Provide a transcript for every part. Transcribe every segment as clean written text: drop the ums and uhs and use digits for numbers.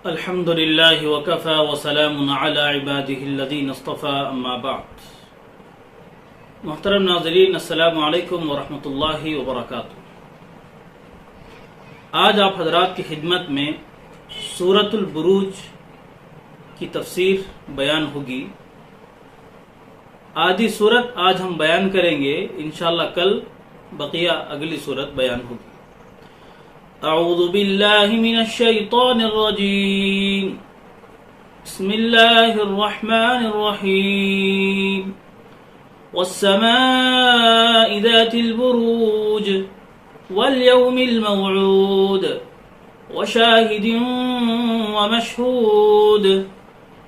الحمد لله وكفى وسلام على عباده الذين اصطفى اما بعد. محترم ناظرین، السلام علیکم ورحمۃ اللہ وبرکاتہ. آج آپ حضرات کی خدمت میں سورۃ البروج کی تفسیر بیان ہوگی. آدھی سورت آج ہم بیان کریں گے، انشاءاللہ کل بقیہ اگلی سورت بیان ہوگی. اعوذ باللہ من الشیطان الرجیم، بسم اللہ الرحمن الرحیم. والسماء ذات البروج واليوم الموعود وشاهد ومشهود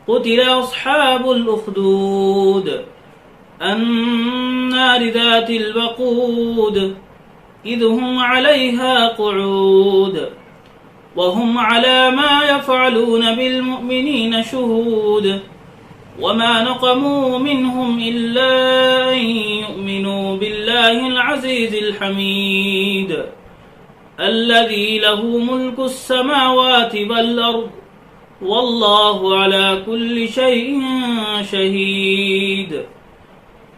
قتل أصحاب الأخدود النار ذات الوقود إذ هم عليها قعود وهم على ما يفعلون بالمؤمنين شهود وما نقموا منهم إلا أن يؤمنوا بالله العزيز الحميد الذي له ملك السماوات والأرض والله على كل شيء شهيد.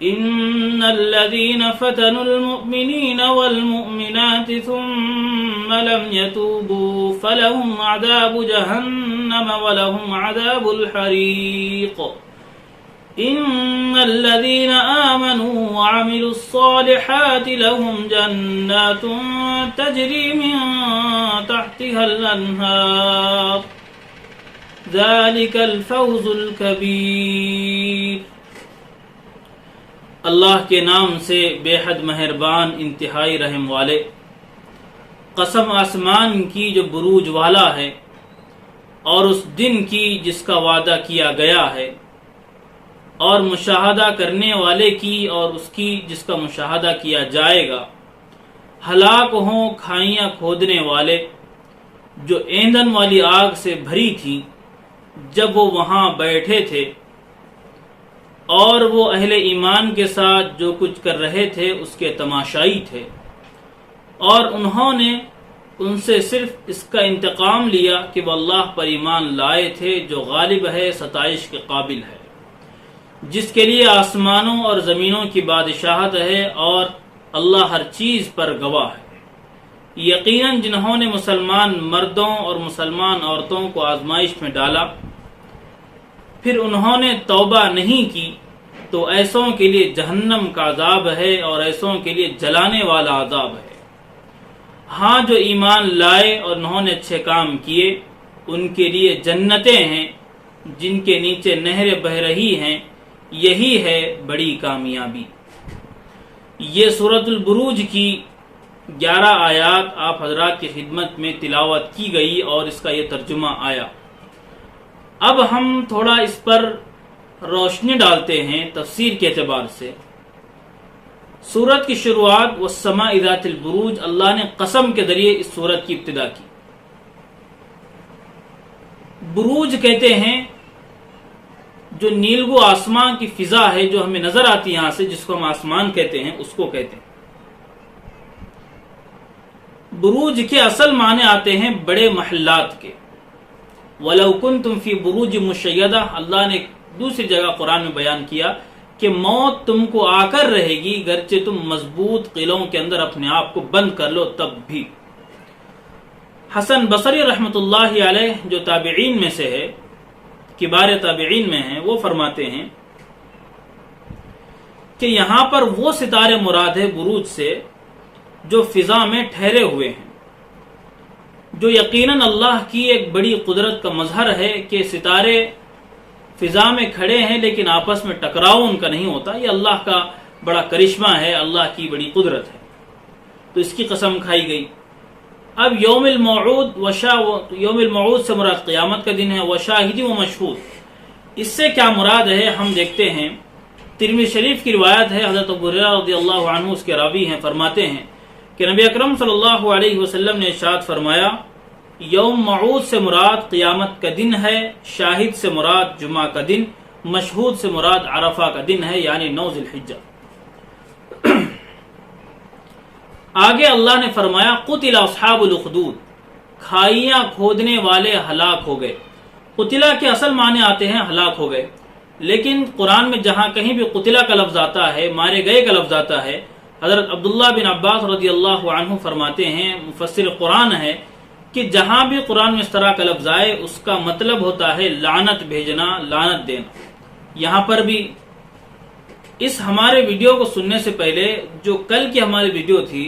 إن الذين فتنوا المؤمنين والمؤمنات ثم لم يتوبوا فلهم عذاب جهنم ولهم عذاب الحريق. إن الذين آمنوا وعملوا الصالحات لهم جنات تجري من تحتها الأنهار ذلك الفوز الكبير. اللہ کے نام سے بے حد مہربان انتہائی رحم والے. قسم آسمان کی جو بروج والا ہے اور اس دن کی جس کا وعدہ کیا گیا ہے، اور مشاہدہ کرنے والے کی اور اس کی جس کا مشاہدہ کیا جائے گا. ہلاک ہوں کھائیاں کھودنے والے جو ایندھن والی آگ سے بھری تھی جب وہ وہاں بیٹھے تھے، اور وہ اہل ایمان کے ساتھ جو کچھ کر رہے تھے اس کے تماشائی تھے، اور انہوں نے ان سے صرف اس کا انتقام لیا کہ وہ اللہ پر ایمان لائے تھے جو غالب ہے، ستائش کے قابل ہے، جس کے لیے آسمانوں اور زمینوں کی بادشاہت ہے اور اللہ ہر چیز پر گواہ ہے. یقیناً جنہوں نے مسلمان مردوں اور مسلمان عورتوں کو آزمائش میں ڈالا پھر انہوں نے توبہ نہیں کی تو ایسوں کے لیے جہنم کا عذاب ہے اور ایسوں کے لیے جلانے والا عذاب ہے. ہاں جو ایمان لائے اور انہوں نے اچھے کام کیے ان کے لیے جنتیں ہیں جن کے نیچے نہریں بہہ رہی ہیں، یہی ہے بڑی کامیابی. یہ سورۃ البروج کی 11 آیات آپ حضرات کی خدمت میں تلاوت کی گئی اور اس کا یہ ترجمہ آیا. اب ہم تھوڑا اس پر روشنی ڈالتے ہیں تفسیر کے اعتبار سے. سورت کی شروعات والسماء ذات البروج، اللہ نے قسم کے ذریعے اس سورت کی ابتدا کی. بروج کہتے ہیں جو نیلگو آسمان کی فضا ہے جو ہمیں نظر آتی ہے یہاں سے، جس کو ہم آسمان کہتے ہیں، اس کو کہتے ہیں. بروج کے اصل معنی آتے ہیں بڑے محلات کے. وَلَوْ كُنْتُمْ فِي بُرُوجٍ مُشَيَّدَةٍ، اللہ نے دوسری جگہ قرآن میں بیان کیا کہ موت تم کو آ کر رہے گی گرچہ تم مضبوط قلعوں کے اندر اپنے آپ کو بند کر لو تب بھی. حسن بصری رحمۃ اللہ علیہ جو تابعین میں سے ہے، کبار تابعین میں ہیں، وہ فرماتے ہیں کہ یہاں پر وہ ستارے مراد ہے بروج سے جو فضا میں ٹھہرے ہوئے ہیں، جو یقیناً اللہ کی ایک بڑی قدرت کا مظہر ہے کہ ستارے فضا میں کھڑے ہیں لیکن آپس میں ٹکراؤ ان کا نہیں ہوتا. یہ اللہ کا بڑا کرشمہ ہے، اللہ کی بڑی قدرت ہے. تو اس کی قسم کھائی گئی. اب یوم الموعود سے مراد قیامت کا دن ہے. وشاہد و مشہود، اس سے کیا مراد ہے ہم دیکھتے ہیں. ترمذی شریف کی روایت ہے، حضرت ابو ہریرہ رضی اللہ عنہ اس کے راوی ہیں، فرماتے ہیں کہ نبی اکرم صلی اللہ علیہ وسلم نے ارشاد فرمایا یوم موعود سے مراد قیامت کا دن ہے، شاہد سے مراد جمعہ کا دن، مشہود سے مراد عرفہ کا دن ہے یعنی 9 ذی الحجہ. آگے اللہ نے فرمایا قتل اصحاب الاخدود، کھائیاں کھودنے والے ہلاک ہو گئے۔ قتلا کے اصل معنی آتے ہیں ہلاک ہو گئے، لیکن قرآن میں جہاں کہیں بھی قتلا کا لفظ آتا ہے، مارے گئے کا لفظ آتا ہے، حضرت عبداللہ بن عباس رضی اللہ عنہ فرماتے ہیں، مفسر قرآن ہے، کہ جہاں بھی قرآن میں اس طرح کا لفظ آئے اس کا مطلب ہوتا ہے لعنت بھیجنا، لعنت دینا۔ یہاں پر بھی اس ہمارے ویڈیو کو سننے سے پہلے جو کل کی ہماری ویڈیو تھی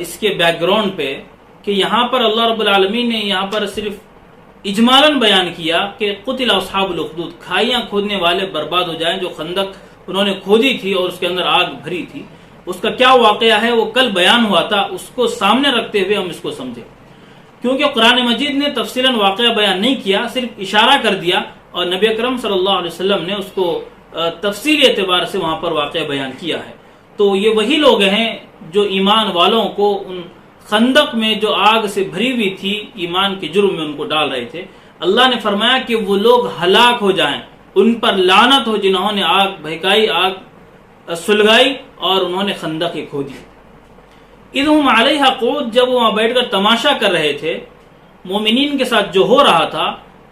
اس کے بیک گراؤنڈ پہ، کہ یہاں پر اللہ رب العالمین نے یہاں پر صرف اجمالاً بیان کیا کہ قتل اصحاب الاخدود، کھائیاں کھودنے والے برباد ہو جائیں، جو خندق انہوں نے کھودی تھی اور اس کے اندر آگ بھری تھی، اس کا کیا واقعہ ہے وہ کل بیان ہوا تھا، اس کو سامنے رکھتے ہوئے ہم اس کو سمجھیں، کیونکہ قرآن مجید نے تفصیلاً واقعہ بیان نہیں کیا، صرف اشارہ کر دیا، اور نبی اکرم صلی اللہ علیہ وسلم نے اس کو تفصیلی اعتبار سے وہاں پر واقعہ بیان کیا ہے۔ تو یہ وہی لوگ ہیں جو ایمان والوں کو ان خندق میں جو آگ سے بھری ہوئی تھی ایمان کے جرم میں ان کو ڈال رہے تھے، اللہ نے فرمایا کہ وہ لوگ ہلاک ہو جائیں، ان پر لعنت ہو جنہوں نے آگ بھڑکائی، آگ سلگائی اور انہوں نے خندقیں کھودی۔ اذ ہم علیہا قعود، جب وہاں بیٹھ کر تماشا کر رہے تھے مومنین کے ساتھ جو ہو رہا تھا،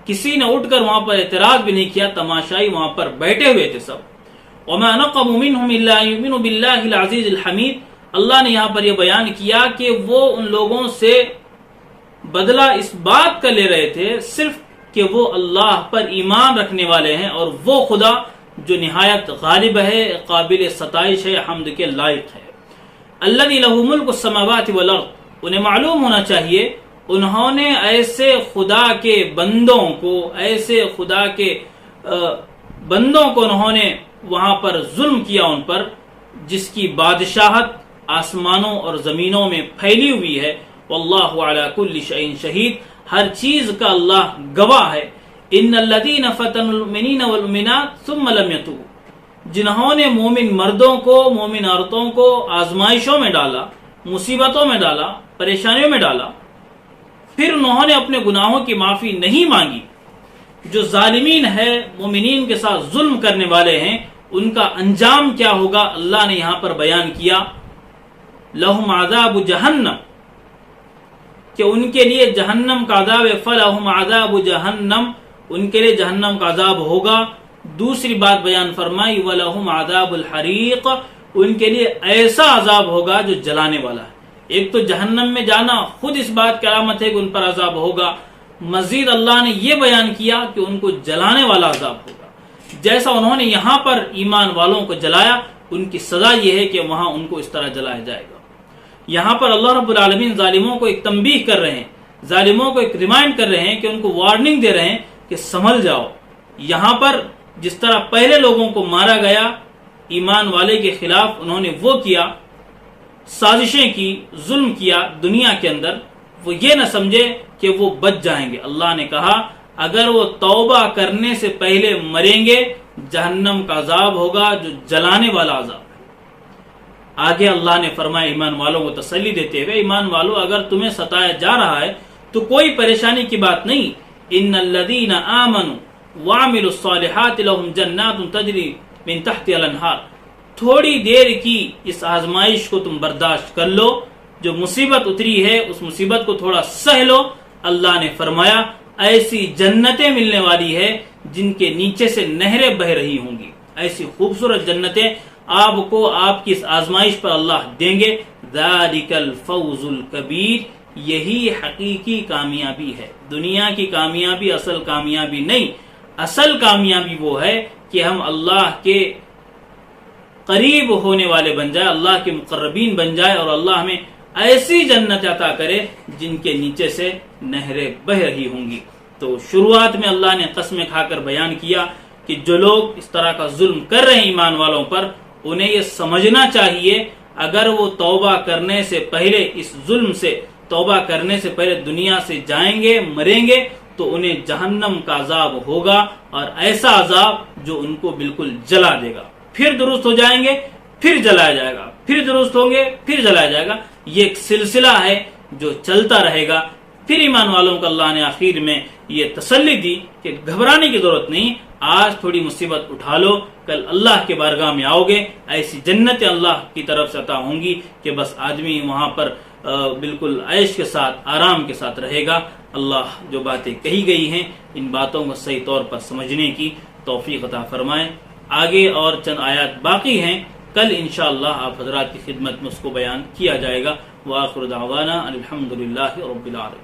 کسی نے اٹھ کر وہاں پر اعتراض بھی نہیں کیا، تماشائی وہاں پر بیٹھے ہوئے تھے سب۔ وما نقموا منهم الا ان يؤمنوا بالله العزيز الحمید، اللہ نے یہاں پر یہ بیان کیا کہ وہ ان لوگوں سے بدلہ اس بات کا لے رہے تھے صرف کہ وہ اللہ پر ایمان رکھنے والے ہیں، اور وہ خدا جو نہایت غالب ہے، قابل ستائش ہے، حمد کے لائق ہے۔ الذی لہ ملک السماوات والارض، انہیں معلوم ہونا چاہیے انہوں نے ایسے خدا کے بندوں کو، ایسے خدا کے بندوں کو انہوں نے وہاں پر ظلم کیا ان پر، جس کی بادشاہت آسمانوں اور زمینوں میں پھیلی ہوئی ہے۔ واللہ علی کل شیء شہید، ہر چیز کا اللہ گواہ ہے۔ ان الذین فتنوا المؤمنین والمؤمنات ثم لم یتوبوا، جنہوں نے مومن مردوں کو، مومن عورتوں کو آزمائشوں میں ڈالا، مصیبتوں میں ڈالا، پریشانیوں میں ڈالا، پھر انہوں نے اپنے گناہوں کی معافی نہیں مانگی، جو ظالمین ہے، مومنین کے ساتھ ظلم کرنے والے ہیں، ان کا انجام کیا ہوگا اللہ نے یہاں پر بیان کیا۔ لہم عذاب جہنم، کہ ان کے لیے جہنم کا عذاب ہے، فلہم عذاب جہنم، ان کے لیے جہنم کا عذاب ہوگا۔ دوسری بات بیان فرمائی، ولہم عذاب الحریق، ان کے لیے ایسا عذاب ہوگا جو جلانے والا ہے۔ ایک تو جہنم میں جانا خود اس بات کی علامت ہے کہ ان پر عذاب ہوگا، مزید اللہ نے یہ بیان کیا کہ ان کو جلانے والا عذاب ہوگا۔ جیسا انہوں نے یہاں پر ایمان والوں کو جلایا، ان کی سزا یہ ہے کہ وہاں ان کو اس طرح جلایا جائے گا۔ یہاں پر اللہ رب العالمین ظالموں کو ایک تنبیہ کر رہے ہیں، ظالموں کو ایک ریمائنڈ کر رہے ہیں، کہ ان کو وارننگ دے رہے ہیں کہ سنبھل جاؤ۔ یہاں پر جس طرح پہلے لوگوں کو مارا گیا ایمان والے کے خلاف، انہوں نے وہ کیا، سازشیں کی، ظلم کیا دنیا کے اندر، وہ یہ نہ سمجھے کہ وہ بچ جائیں گے۔ اللہ نے کہا اگر وہ توبہ کرنے سے پہلے مریں گے، جہنم کا عذاب ہوگا جو جلانے والا عذاب ہے۔ آگے اللہ نے فرمایا ایمان والوں کو تسلی دیتے ہوئے، ایمان والوں اگر تمہیں ستایا جا رہا ہے تو کوئی پریشانی کی بات نہیں۔ ان الذین آمنوا وعملوا الصالحات لهم جنات تجری من تحتها الانہار، تھوڑی دیر کی اس آزمائش کو تم برداشت کر لو، جو مصیبت اتری ہے اس مصیبت کو تھوڑا سہ لو۔ اللہ نے فرمایا ایسی جنتیں ملنے والی ہے جن کے نیچے سے نہریں بہ رہی ہوں گی، ایسی خوبصورت جنتیں آپ کو آپ کی اس آزمائش پر اللہ دیں گے۔ ذالک الفوز الکبیر، یہی حقیقی کامیابی ہے۔ دنیا کی کامیابی اصل کامیابی نہیں، اصل کامیابی وہ ہے کہ ہم اللہ کے قریب ہونے والے بن جائے، اللہ کے مقربین بن جائے، اور اللہ ہمیں ایسی جنت عطا کرے جن کے نیچے سے نہریں بہ رہی ہوں گی۔ تو شروعات میں اللہ نے قسمیں کھا کر بیان کیا کہ جو لوگ اس طرح کا ظلم کر رہے ہیں ایمان والوں پر، انہیں یہ سمجھنا چاہیے اگر وہ توبہ کرنے سے پہلے، اس ظلم سے توبہ کرنے سے پہلے دنیا سے جائیں گے، مریں گے، تو انہیں جہنم کا عذاب ہوگا، اور ایسا عذاب جو ان کو بالکل جلا دے گا۔ پھر درست ہو جائیں گے، پھر جلایا جائے گا، پھر درست ہوں گے، پھر جلایا جائے گا۔ یہ ایک سلسلہ ہے جو چلتا رہے گا۔ پھر ایمان والوں کو اللہ نے آخر میں یہ تسلی دی کہ گھبرانے کی ضرورت نہیں، آج تھوڑی مصیبت اٹھا لو، کل اللہ کے بارگاہ میں آؤ گے، ایسی جنتیں اللہ کی طرف سے عطا ہوں گی کہ بس آدمی وہاں پر بالکل عیش کے ساتھ آرام کے ساتھ رہے گا۔ اللہ جو باتیں کہی گئی ہیں ان باتوں کو صحیح طور پر سمجھنے کی توفیق عطا فرمائے۔ آگے اور چند آیات باقی ہیں، کل انشاءاللہ آپ حضرات کی خدمت میں اس کو بیان کیا جائے گا۔ وآخر دعوانا الحمدللہ رب العالمین۔